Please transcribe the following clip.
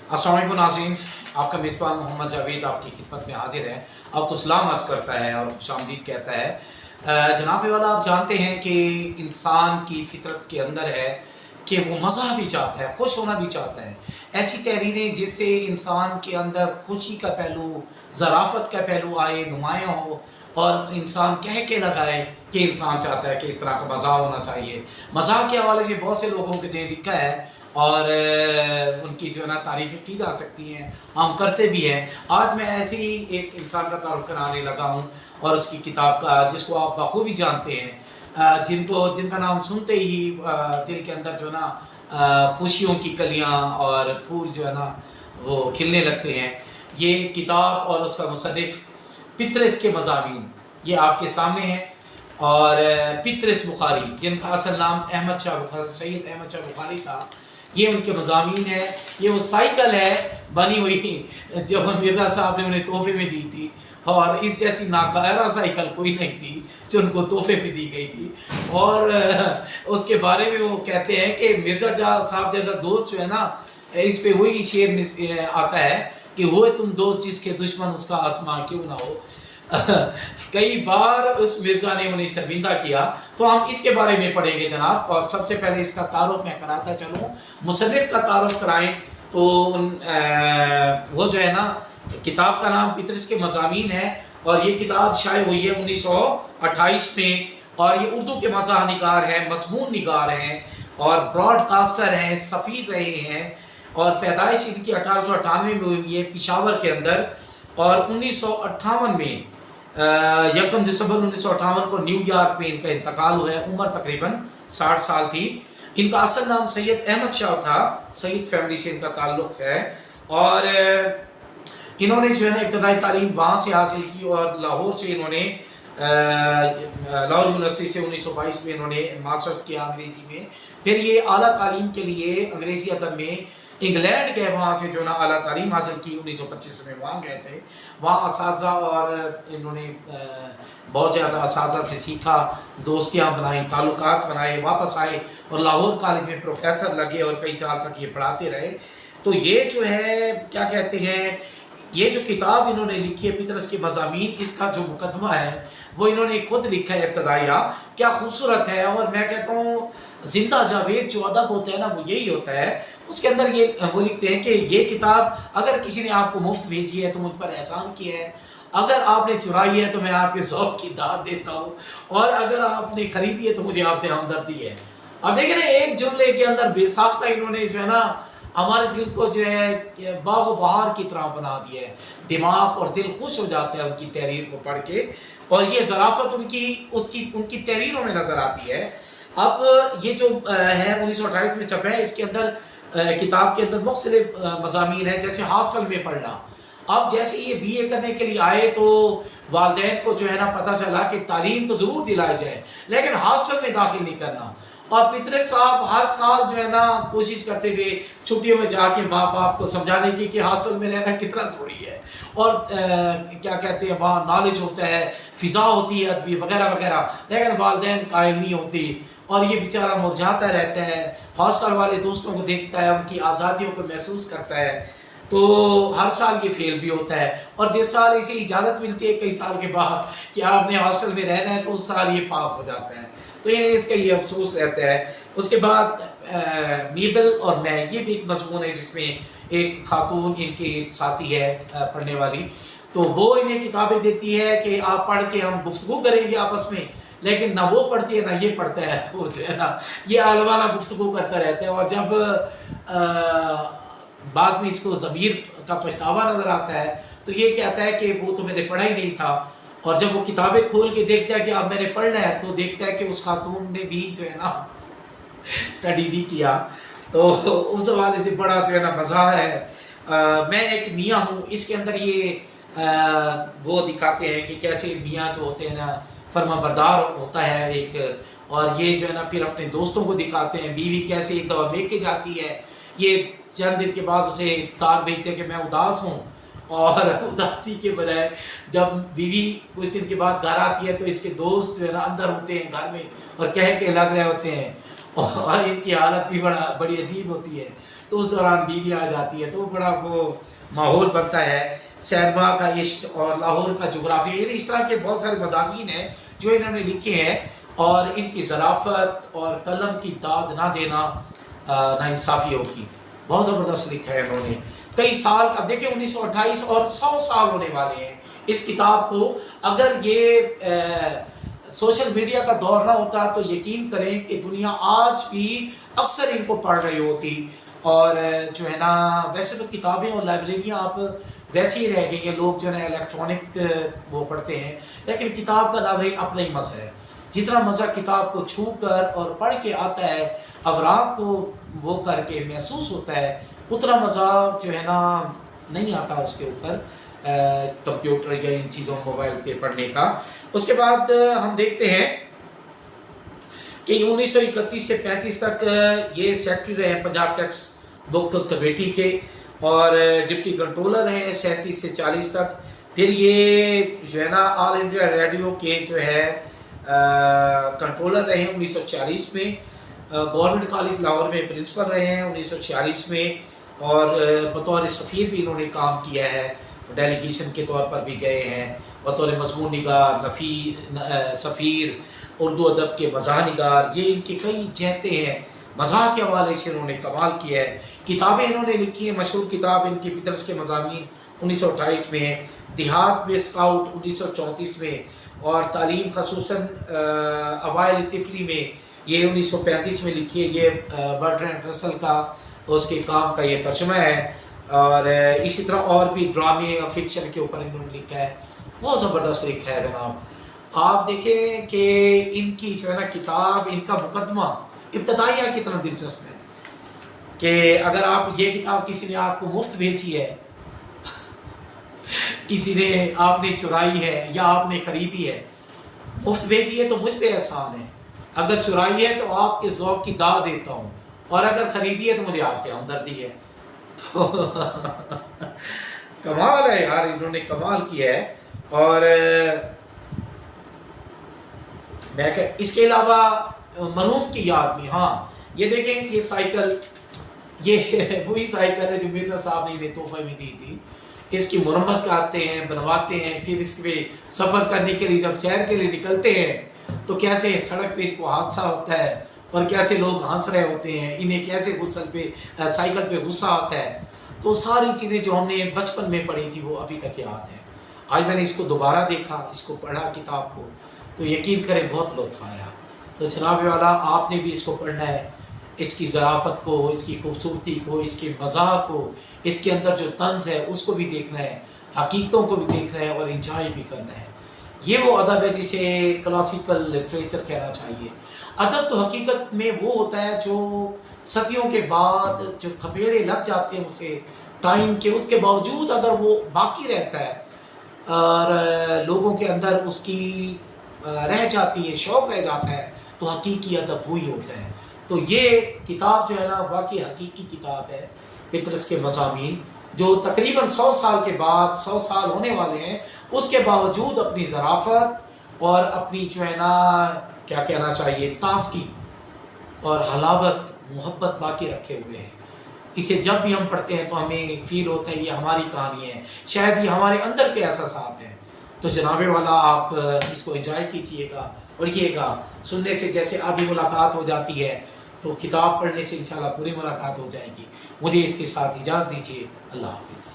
अस्सलाम वालेकुम नाज़रीन, आपका मेज़बान मोहम्मद जावेद आपकी खिदमत में हाजिर है। आपको सलाम अर्ज़ करता है और खुशामदीद कहता है। जनाब वाला, आप जानते हैं कि इंसान की फितरत के अंदर है कि वो मज़ा भी चाहता है, खुश होना भी चाहता है। ऐसी तहरीरें जिससे इंसान के अंदर खुशी का पहलू, ज़राफ़त का पहलू आए, नुमायाँ हो और इंसान कह के लगाए कि इंसान चाहता है कि इस तरह का मज़ाक होना चाहिए। मज़ाक के हवाले से बहुत से लोगों ने लिखा है और उनकी जो है ना तारीफ़ें की जा सकती हैं, हम करते भी हैं। आज मैं ऐसे ही एक इंसान का तारुफ़ कराने लगा हूँ और उसकी किताब का, जिसको आप बखूबी जानते हैं, जिनका नाम सुनते ही दिल के अंदर जो है ना खुशियों की कलियाँ और फूल जो है ना वो खिलने लगते हैं। ये किताब और उसका मुसन्निफ़ पितरस के मज़ामीन ये आपके सामने है। और पितरस बुखारी, जिनका असल नाम अहमद शाह बुखारी, सैयद अहमद शाह बुखारी था, ये उनके मज़ामीन है। ये वो साइकिल है बनी हुई जो मिर्ज़ा साहब ने उन्हें तोहफे में दी थी, और इस जैसी नाकारा साइकिल कोई नहीं थी जो उनको तोहफे में दी गई थी। और उसके बारे में वो कहते हैं कि मिर्ज़ा साहब जैसा दोस्त जो है ना, इस पे वही शेर आता है कि हो तुम दोस्त जिसके दुश्मन उसका आसमां क्यों ना हो। कई बार उस मिर्ज़ा ने उन्हें शर्मिंदा किया। तो हम इसके बारे में पढ़ेंगे जनाब, और सबसे पहले इसका तारुफ मैं कराता चलूँ, मुसन्निफ़ का तारुफ कराएं तो वो जो है ना, किताब का नाम पितरस के मज़ामीन है और ये किताब शाये हुई है 1928 में। और ये उर्दू के मज़ाह निगार हैं, मज़मून निगार हैं और ब्रॉडकास्टर हैं, सफ़ीर रहे हैं। और पैदाइश इनकी 1898 में हुई है पेशावर के अंदर, और 1958 में 1 दिसंबर 1958 को न्यूयॉर्क में इनका इंतकाल हुआ है। उम्र तकरीबन 60 साल थी। इनका असल नाम सैयद अहमद शाह था, सईद फैमिली से इनका ताल्लुक़ है। और इन्होंने जो है ना इब्तदाई तालीम वहाँ से हासिल की और लाहौर से इन्होंने लाहौर यूनिवर्सिटी से 1922 में इन्होंने मास्टर्स किया अंग्रेज़ी में। फिर ये आला तालीम के लिए अंग्रेज़ी अदब में इंग्लैंड गए, वहाँ से जो ना आला तालीम हासिल की। 1925 में वहाँ गए थे, वहाँ असातिज़ा और इन्होंने बहुत ज़्यादा असातिज़ा से सीखा, दोस्तियाँ बनाई, ताल्लुकात बनाए, वापस आए और लाहौर कॉलेज में प्रोफेसर लगे और कई साल तक ये पढ़ाते रहे। तो ये जो है क्या कहते हैं, ये जो किताब इन्होंने लिखी है पितरस के मज़ामीन, इसका जो मुकदमा है वो इन्होंने खुद लिखा है इब्तदाइया। क्या खूबसूरत है। और मैं कहता हूँ ज़िंदा जावेद जो अदब होता है ना, वो यही होता है। उसके अंदर ये वो लिखते हैं कि ये किताब अगर किसी ने आपको मुफ्त भेजी है तो मुझ पर एहसान किया है, अगर आपने चुराई है तो मैं आपके ज़ौक़ की दाद देता हूँ, और अगर आपने ख़रीदी है तो मुझे आपसे हमदर्दी है। अब देखें ना, एक जुमले के अंदर बेसाख्ता इन्होंने जो है ना हमारे दिल को जो है बाग़ व बहार की तरह बना दिया है। दिमाग और दिल खुश हो जाता है उनकी तहरीर को पढ़ के, और ये ज़राफ़त उनकी तहरीरों में नज़र आती है। अब ये जो है 1928 में छपा है, इसके अंदर किताब के अंदर मुख्तलिफ मज़ामीन है, जैसे हॉस्टल में पढ़ना। अब जैसे ये BA करने के लिए आए तो वालिदैन को जो है ना पता चला कि तालीम तो ज़रूर दिलाई जाए लेकिन हॉस्टल में दाखिल नहीं करना। और पितरस साहब हर साल जो है ना कोशिश करते थे छुट्टियों में जाके माँ बाप को समझाने की कि हॉस्टल में रहना कितना ज़रूरी है, और क्या कहते हैं वहाँ नॉलेज होता है, फ़िज़ा होती है अदबी वगैरह वगैरह, लेकिन वालिदैन कायल नहीं होती और ये बेचारा मुरझाता रहता है। हॉस्टल वाले दोस्तों को देखता है, उनकी आज़ादियों को महसूस करता है, तो हर साल ये फेल भी होता है। और जिस साल इसे इजाज़त मिलती है कई साल के बाद कि आपने हॉस्टल में रहना है, तो उस साल ये पास हो जाता है। तो इन्हें इसका ये अफसोस रहता है। उसके बाद मीबल और मैं, ये भी एक मज़मून है जिसमें एक खातून इनके साथी है पढ़ने वाली, तो वो इन्हें किताबें देती है कि आप पढ़ के हम गुफ्तगू करेंगे आपस में, लेकिन ना वो पढ़ती है ना ये पढ़ता है, तो जो है ना ये आलवाना गुफ्तगू करता रहता है। और जब बाद में इसको ज़मीर का पछतावा नज़र आता है तो ये कहता है कि वो तो मैंने पढ़ा ही नहीं था। और जब वो किताबें खोल के देखता है कि अब मैंने पढ़ना है, तो देखता है कि उस खातून ने भी जो है ना स्टडी नहीं किया। तो उस हवाले से बड़ा जो है ना मज़ा है। मैं एक मियाँ हूँ, इसके अंदर ये वो दिखाते हैं कि कैसे मियाँ जो होते हैं ना फर्माबरदार होता है एक, और ये जो है ना फिर अपने दोस्तों को दिखाते हैं। बीवी कैसे एक दफ़ा लेके जाती है, ये चंद दिन के बाद उसे तार भेजते हैं कि मैं उदास हूँ, और उदासी के बजाय जब बीवी कुछ दिन के बाद घर आती है तो इसके दोस्त जो है ना अंदर होते हैं घर में और कह के लग रहे होते हैं, और इनकी हालत भी बड़ी अजीब होती है। تو اس دوران بیوی آ جاتی ہے، تو بڑا وہ ماحول بنتا ہے، سینما کا عشق اور لاہور کا جغرافیہ، یعنی اس طرح کے بہت سارے مضامین ہیں جو انہوں نے لکھے ہیں، اور ان کی ظرافت اور قلم کی داد نہ دینا نا انصافی ہوگی، بہت زبردست لکھا ہے انہوں نے، کئی سال، اب دیکھیں 1928 اور 100 سال ہونے والے ہیں اس کتاب کو، اگر یہ سوشل میڈیا کا دور نہ ہوتا تو یقین کریں کہ دنیا آج بھی اکثر ان کو پڑھ رہی ہوتی، اور جو ہے نا ویسے تو کتابیں اور لائبریریاں آپ ویسے ہی رہ گئی ہیں، لوگ جو ہے نا الیکٹرانک وہ پڑھتے ہیں، لیکن کتاب کا ناظرین اپنا ہی مزہ ہے، جتنا مزہ کتاب کو چھو کر اور پڑھ کے آتا ہے، اوراق کو وہ کر کے محسوس ہوتا ہے، اتنا مزہ جو ہے نا نہیں آتا اس کے اوپر کمپیوٹر یا ان چیزوں موبائل پہ پڑھنے کا۔ اس کے بعد ہم دیکھتے ہیں کہ 1931 سے 35 تک یہ سیکرٹری رہے پنجاب ٹیکس بک کمیٹی کے، اور ڈپٹی کنٹرولر ہیں 37 سے 40 تک، پھر یہ جو ہے نا آل انڈیا ریڈیو کے جو ہے کنٹرولر رہے ہیں 1940 میں، گورنمنٹ کالج لاہور میں پرنسپل رہے ہیں 1946 میں، اور بطور سفیر بھی انہوں نے کام کیا ہے، ڈیلیگیشن کے طور پر بھی گئے ہیں، بطور مضمون نگار، سفیر، اردو ادب کے مزاح نگار، یہ ان کی کئی جہتیں ہیں، مزاح کے حوالے سے انہوں نے کمال کیا ہے، کتابیں انہوں نے لکھی ہیں، مشہور کتاب ان کی پطرس کے مضامین 1928 میں ہے، دیہات میں اسکاؤٹ 1934 میں، اور تعلیم خصوصاً اوائل طفلی میں یہ 1935 میں لکھی ہے، یہ برٹرینڈ رسل کا اس کے کام کا یہ ترجمہ ہے، اور اسی طرح اور بھی ڈرامے اور فکشن کے اوپر انہوں نے لکھا ہے، بہت زبردست لکھا ہے جناب۔ آپ دیکھیں کہ ان کی جو ہے نا کتاب، ان کا مقدمہ ابتدائیہ کتنا دلچسپ ہے، کہ اگر آپ یہ کتاب کسی نے آپ کو مفت بھیجی ہے، کسی نے آپ نے چرائی ہے یا آپ نے خریدی ہے، مفت بھیجی ہے تو مجھ پہ احسان ہے، اگر چرائی ہے تو آپ کے ذوق کی داغ دیتا ہوں، اور اگر خریدی ہے تو مجھے آپ سے ہمدردی ہے۔ تو کمال ہے یار، انہوں نے کمال کیا ہے۔ اور میں کہ اس کے علاوہ مرحوم کی یاد میں، ہاں یہ دیکھیں کہ سائیکل، یہ وہی سائیکل ہے جو مرزا صاحب نے انہیں تحفے میں دی تھی، اس کی مرمت کرتے ہیں، بنواتے ہیں، پھر اس پہ سفر کرنے کے لیے جب سیر کے لیے نکلتے ہیں تو کیسے سڑک پہ ان کو حادثہ ہوتا ہے، اور کیسے لوگ ہنس رہے ہوتے ہیں، انہیں کیسے سائیکل پہ غصہ آتا ہے، تو ساری چیزیں جو ہم نے بچپن میں پڑھی تھی وہ ابھی تک یاد ہیں۔ آج میں نے اس کو دوبارہ دیکھا، اس کو پڑھا کتاب کو، تو یقین کریں بہت لطف آیا۔ تو جناب والا آپ نے بھی اس کو پڑھنا ہے، اس کی ظرافت کو، اس کی خوبصورتی کو، اس کے مزاح کو، اس کے اندر جو طنز ہے اس کو بھی دیکھنا ہے، حقیقتوں کو بھی دیکھنا ہے، اور انجوائے بھی کرنا ہے۔ یہ وہ ادب ہے جسے کلاسیکل لٹریچر کہنا چاہیے۔ ادب تو حقیقت میں وہ ہوتا ہے جو صدیوں کے بعد جو تھپیڑے لگ جاتے ہیں اسے ٹائم کے، اس کے باوجود اگر وہ باقی رہتا ہے اور لوگوں کے اندر اس کی رہ جاتی ہے، شوق رہ جاتا ہے، تو حقیقی ادب وہی ہوتا ہے۔ تو یہ کتاب جو ہے نا واقعی حقیقی کتاب ہے، پطرس کے مضامین، جو تقریباً 100 سال کے بعد، 100 سال ہونے والے ہیں، اس کے باوجود اپنی ظرافت اور اپنی جو ہے نا کیا کہنا چاہیے تازگی اور حلاوت، محبت باقی رکھے ہوئے ہیں۔ اسے جب بھی ہم پڑھتے ہیں تو ہمیں فیل ہوتا ہے یہ ہماری کہانی ہے، شاید یہ ہمارے اندر کے احساسات ہیں۔ تو جناب والا آپ اس کو انجوائے کیجئے گا، پڑھیے گا، سننے سے جیسے آدھی ملاقات ہو جاتی ہے تو کتاب پڑھنے سے انشاءاللہ پوری ملاقات ہو جائے گی۔ مجھے اس کے ساتھ اجازت دیجیے، اللہ حافظ۔